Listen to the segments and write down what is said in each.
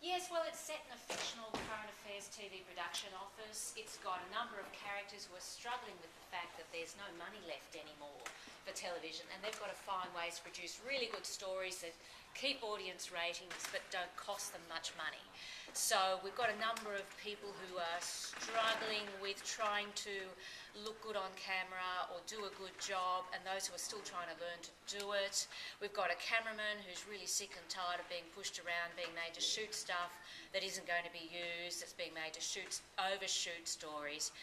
Yes, well, it's set in a fictional current affairs TV production office. It's got a number of characters who are struggling with the fact that there's no money left anymore for television, and they've got to find ways to produce really good stories that keep audience ratings but don't cost them much money. So we've got a number of people who are struggling with trying to look good on camera or do a good job, and those who are still trying to learn to do it. We've got a cameraman who's really sick and tired of being pushed around, being made to shoot stuff that isn't going to be used, that's being made to overshoot stories.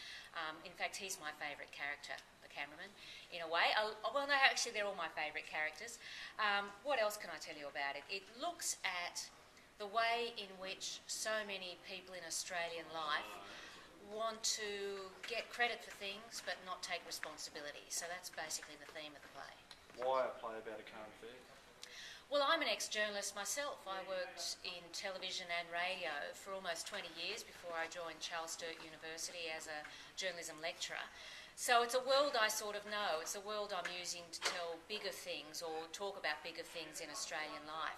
In fact, he's my favourite character, the cameraman, in a way. Well, no, actually, they're all my favourite characters. What else can I tell you about it? It looks at the way in which so many people in Australian life want to get credit for things but not take responsibility. So that's basically the theme of the play. Why a play about a current affair? Well, I'm an ex-journalist myself. I worked in television and radio for almost 20 years before I joined Charles Sturt University as a journalism lecturer. So it's a world I sort of know. It's a world I'm using to tell bigger things or talk about bigger things in Australian life.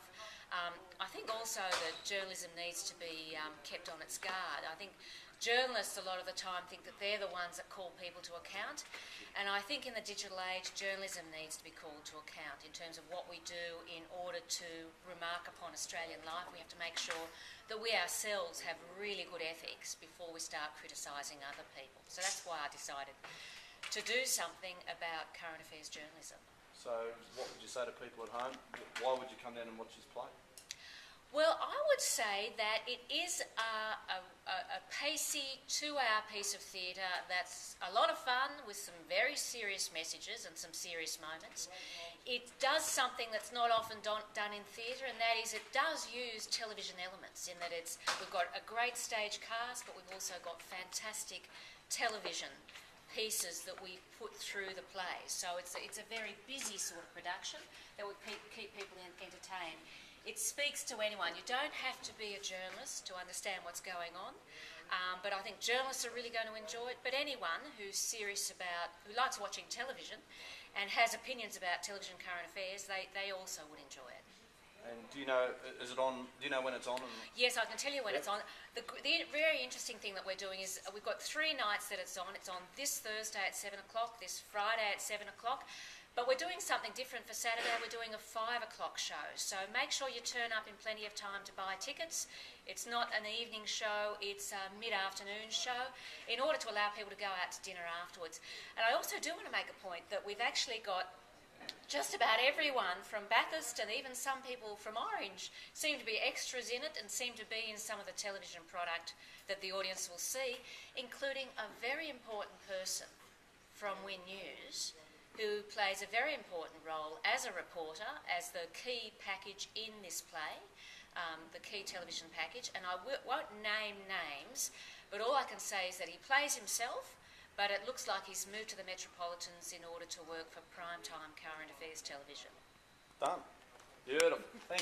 I think also that journalism needs to be kept on its guard. I think journalists a lot of the time think that they're the ones that call people to account, and I think in the digital age journalism needs to be called to account in terms of what we do in order to remark upon Australian life. We have to make sure that we ourselves have really good ethics before we start criticising other people. So that's why I decided to do something about current affairs journalism. So what would you say to people at home? Why would you come down and watch this play? Well, I would say that it is a pacey 2-hour piece of theatre that's a lot of fun with some very serious messages and some serious moments. It does something that's not often done in theatre, and that is it does use television elements in that we've got a great stage cast, but we've also got fantastic television pieces that we put through the play. So it's a very busy sort of production that would keep people entertained. It speaks to anyone. You don't have to be a journalist to understand what's going on, but I think journalists are really going to enjoy it. But anyone who likes watching television and has opinions about television current affairs, they also would enjoy it. And do you know, is it on? Do you know when it's on? Yes, I can tell you when it's on. The very interesting thing that we're doing is we've got 3 nights that it's on. It's on this Thursday at 7 o'clock, this Friday at 7 o'clock. But we're doing something different for Saturday. We're doing a 5 o'clock show. So make sure you turn up in plenty of time to buy tickets. It's not an evening show, it's a mid-afternoon show, in order to allow people to go out to dinner afterwards. And I also do want to make a point that we've actually got just about everyone from Bathurst, and even some people from Orange seem to be extras in it and seem to be in some of the television product that the audience will see, including a very important person from Win News, who plays a very important role as a reporter, as the key package in this play, the key television package. And I won't name names, but all I can say is that he plays himself, but it looks like he's moved to the Metropolitans in order to work for primetime current affairs television. Done. Beautiful. Thank you.